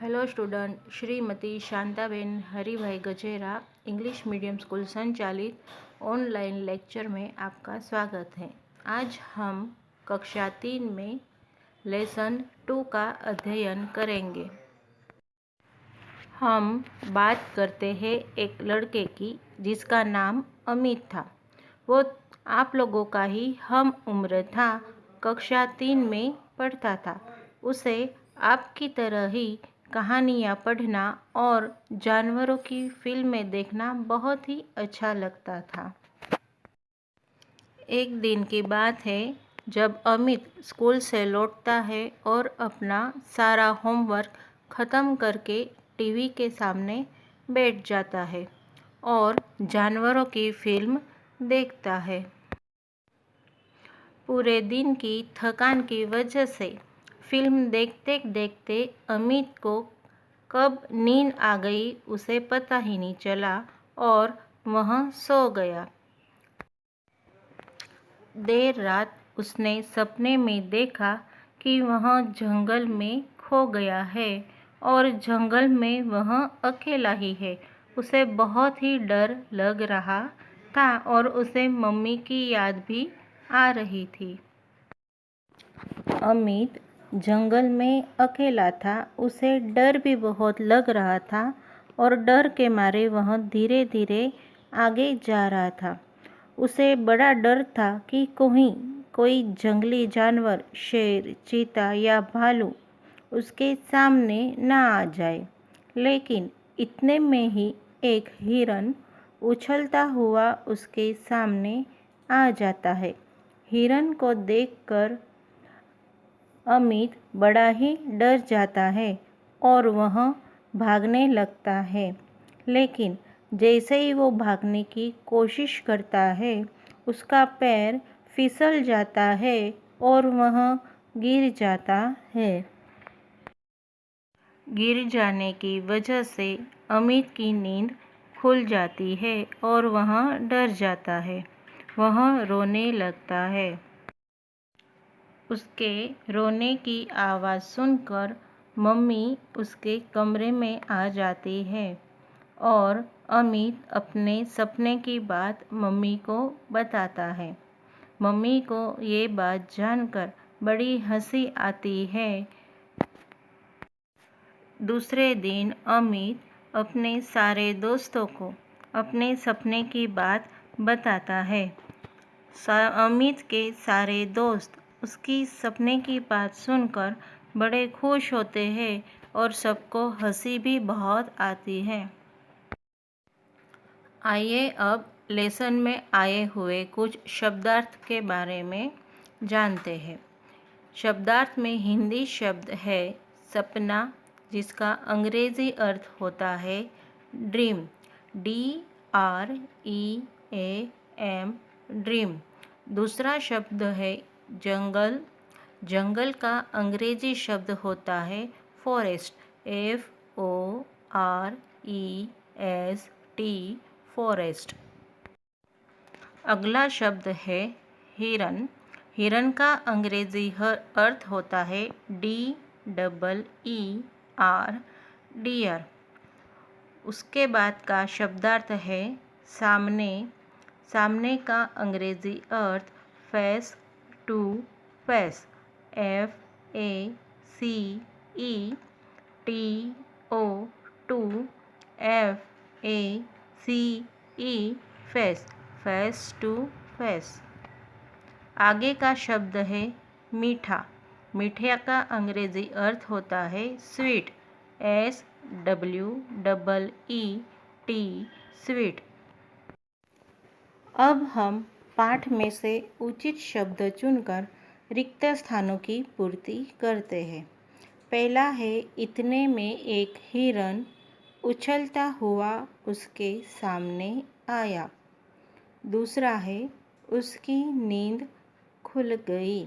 Hello student, Shrimati Shantaben Haribhai Gajera English medium school संचालित online lecture में आपका स्वागत है। आज हम कक्षा 3 में लेसन 2 का अध्ययन करेंगे। हम बात करते हैं एक लड़के की जिसका नाम अमित था। वो आप लोगों का ही हम उम्र था, कक्षा 3 में पढ़ता था। उसे आपकी तरह ही कहानियाँ पढ़ना और जानवरों की फिल्में देखना बहुत ही अच्छा लगता था। एक दिन की बात है जब अमित स्कूल से लौटता है और अपना सारा होमवर्क ख़त्म करके टीवी के सामने बैठ जाता है और जानवरों की फिल्म देखता है। पूरे दिन की थकान की वजह से फिल्म देखते देखते अमित को कब नींद आ गई उसे पता ही नहीं चला और वह सो गया। देर रात उसने सपने में देखा कि वह जंगल में खो गया है और जंगल में वह अकेला ही है। उसे बहुत ही डर लग रहा था और उसे मम्मी की याद भी आ रही थी। अमित जंगल में अकेला था, उसे डर भी बहुत लग रहा था और डर के मारे वह धीरे धीरे आगे जा रहा था। उसे बड़ा डर था कि कोई जंगली जानवर, शेर, चीता या भालू उसके सामने ना आ जाए। लेकिन इतने में ही एक हिरन उछलता हुआ उसके सामने आ जाता है। हिरन को देखकर अमित बड़ा ही डर जाता है और वह भागने लगता है। लेकिन जैसे ही वो भागने की कोशिश करता है, उसका पैर फिसल जाता है और वह गिर जाता है। गिर जाने की वजह से अमित की नींद खुल जाती है और वह डर जाता है। वह रोने लगता है। उसके रोने की आवाज़ सुनकर मम्मी उसके कमरे में आ जाती है और अमित अपने सपने की बात मम्मी को बताता है। मम्मी को ये बात जानकर बड़ी हंसी आती है। दूसरे दिन अमित अपने सारे दोस्तों को अपने सपने की बात बताता है। अमित के सारे दोस्त उसकी सपने की बात सुनकर बड़े खुश होते हैं और सबको हंसी भी बहुत आती है। आइए अब लेसन में आए हुए कुछ शब्दार्थ के बारे में जानते हैं। शब्दार्थ में हिंदी शब्द है सपना, जिसका अंग्रेजी अर्थ होता है ड्रीम, DREAM, ड्रीम। दूसरा शब्द है जंगल। जंगल का अंग्रेजी शब्द होता है फॉरेस्ट, FOREST, फॉरेस्ट। अगला शब्द है हिरन। हिरन का अंग्रेजी अर्थ होता है DEER, डियर। उसके बाद का शब्दार्थ है सामने। सामने का अंग्रेजी अर्थ face to face, FACETO2FACE, face, face to face. आगे का शब्द है मीठा। मीठे का अंग्रेजी अर्थ होता है स्वीट, SWEET, स्वीट। अब हम पाठ में से उचित शब्द चुनकर रिक्त स्थानों की पूर्ति करते हैं। पहला है इतने में एक हिरन उछलता हुआ उसके सामने आया। दूसरा है उसकी नींद खुल गई।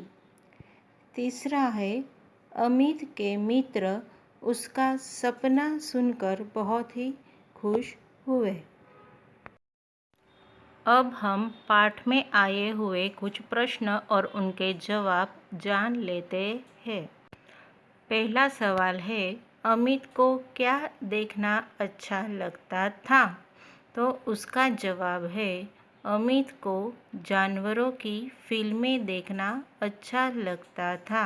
तीसरा है अमित के मित्र उसका सपना सुनकर बहुत ही खुश हुए। अब हम पाठ में आए हुए कुछ प्रश्न और उनके जवाब जान लेते हैं। पहला सवाल है अमित को क्या देखना अच्छा लगता था? तो उसका जवाब है, अमित को जानवरों की फिल्में देखना अच्छा लगता था।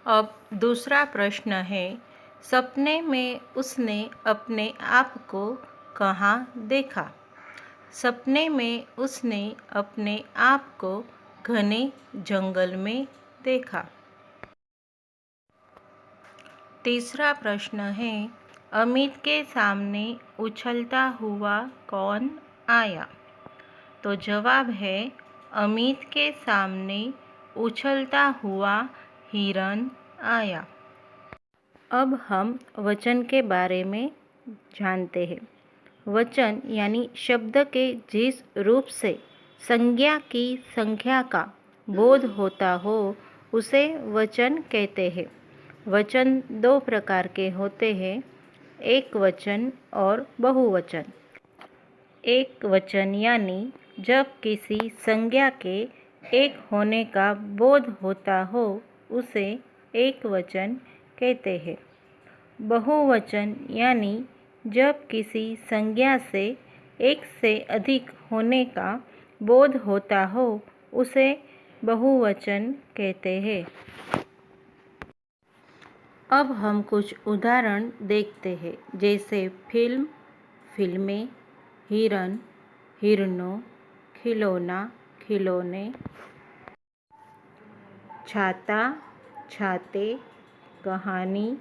अब दूसरा प्रश्न है, सपने में उसने अपने आप को कहाँ देखा? सपने में उसने अपने आप को घने जंगल में देखा। तीसरा प्रश्न है, अमित के सामने उछलता हुआ कौन आया? तो जवाब है, अमित के सामने उछलता हुआ हिरन आया। अब हम वचन के बारे में जानते हैं। वचन यानी शब्द के जिस रूप से संज्ञा की संख्या का बोध होता हो उसे वचन कहते हैं। वचन दो प्रकार के होते हैं, एक वचन और बहुवचन। एक वचन यानी जब किसी संज्ञा के एक होने का बोध होता हो उसे एक वचन कहते हैं। बहुवचन यानी जब किसी संज्ञा से एक से अधिक होने का बोध होता हो उसे बहुवचन कहते हैं। अब हम कुछ उदाहरण देखते हैं, जैसे फिल्म, फिल्में, हिरन, हिरनों, खिलौना, खिलौने, छाता, छाते, कहानी,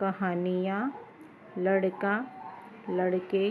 कहानियाँ, लड़का, लड़के,